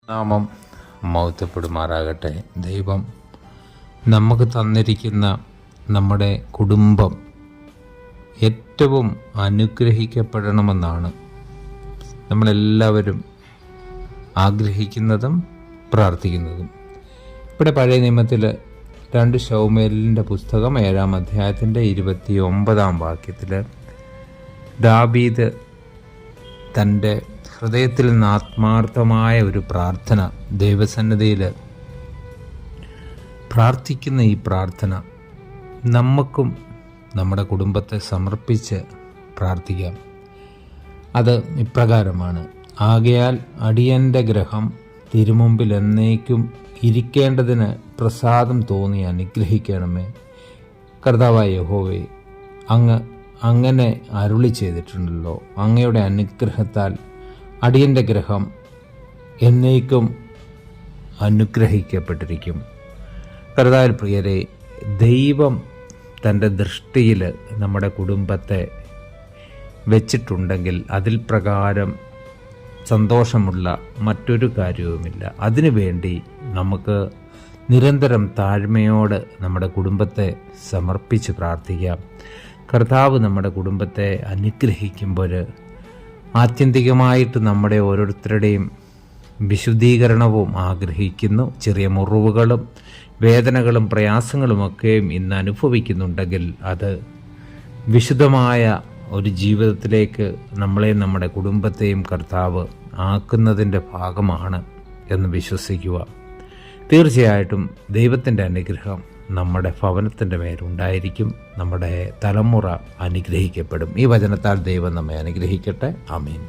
നാമം മഹത്വപ്പെടുമാറാകട്ടെ. ദൈവം നമുക്ക് തന്നിരിക്കുന്ന നമ്മുടെ കുടുംബം ഏറ്റവും അനുഗ്രഹിക്കപ്പെടണമെന്നാണ് നമ്മളെല്ലാവരും ആഗ്രഹിക്കുന്നതും പ്രാർത്ഥിക്കുന്നതും. ഇവിടെ പഴയ നിയമത്തിൽ 2 ശമൂവേലിൻ്റെ പുസ്തകം 7-ാം അധ്യായത്തിൻ്റെ 29-ാം വാക്യത്തിൽ ദാവീദ് തൻ്റെ ഹൃദയത്തിൽ നിന്ന് ആത്മാർത്ഥമായ ഒരു പ്രാർത്ഥന ദൈവസന്നിധിയിൽ പ്രാർത്ഥിക്കുന്ന ഈ പ്രാർത്ഥന നമുക്കും നമ്മുടെ കുടുംബത്തെ സമർപ്പിച്ച് പ്രാർത്ഥിക്കാം. അത് ഇപ്രകാരമാണ്: ആകയാൽ അടിയൻ്റെ ഗ്രഹം തിരുമുമ്പിൽ എന്നേക്കും ഇരിക്കേണ്ടതിന് പ്രസാദം തോന്നി അനുഗ്രഹിക്കണമേ. കർത്താവായ യഹോവേ, അങ്ങ് അങ്ങനെ അരുളി ചെയ്തിട്ടുണ്ടല്ലോ. അങ്ങയുടെ അനുഗ്രഹത്താൽ അടിയൻ്റെ ഗ്രഹം എന്നേക്കും അനുഗ്രഹിക്കപ്പെട്ടിരിക്കും. കർത്താവിൽ പ്രിയരെ, ദൈവം തൻ്റെ ദൃഷ്ടിയിൽ നമ്മുടെ കുടുംബത്തെ വെച്ചിട്ടുണ്ടെങ്കിൽ അതിൽ പ്രകാരം സന്തോഷമുള്ള മറ്റൊരു കാര്യവുമില്ല. അതിനുവേണ്ടി നമുക്ക് നിരന്തരം താഴ്മയോട് നമ്മുടെ കുടുംബത്തെ സമർപ്പിച്ച് പ്രാർത്ഥിക്കാം. കർത്താവ് നമ്മുടെ കുടുംബത്തെ അനുഗ്രഹിക്കുമ്പോൾ ആത്യന്തികമായിട്ട് നമ്മുടെ ഓരോരുത്തരുടെയും വിശുദ്ധീകരണവും ആഗ്രഹിക്കുന്നു. ചെറിയ മുറിവുകളും വേദനകളും പ്രയാസങ്ങളുമൊക്കെയും ഇന്ന് അനുഭവിക്കുന്നുണ്ടെങ്കിൽ അത് വിശുദ്ധമായ ഒരു ജീവിതത്തിലേക്ക് നമ്മളെയും നമ്മുടെ കുടുംബത്തെയും കർത്താവ് ആക്കുന്നതിൻ്റെ ഭാഗമാണ് എന്ന് വിശ്വസിക്കുക. തീർച്ചയായിട്ടും ദൈവത്തിൻ്റെ അനുഗ്രഹം നമ്മുടെ ഭവനത്തിൻ്റെ മേലുണ്ടായിരിക്കും. നമ്മുടെ തലമുറ അനുഗ്രഹിക്കപ്പെടും. ഈ വചനത്താൽ ദൈവം നമ്മെ അനുഗ്രഹിക്കട്ടെ. ആമേൻ.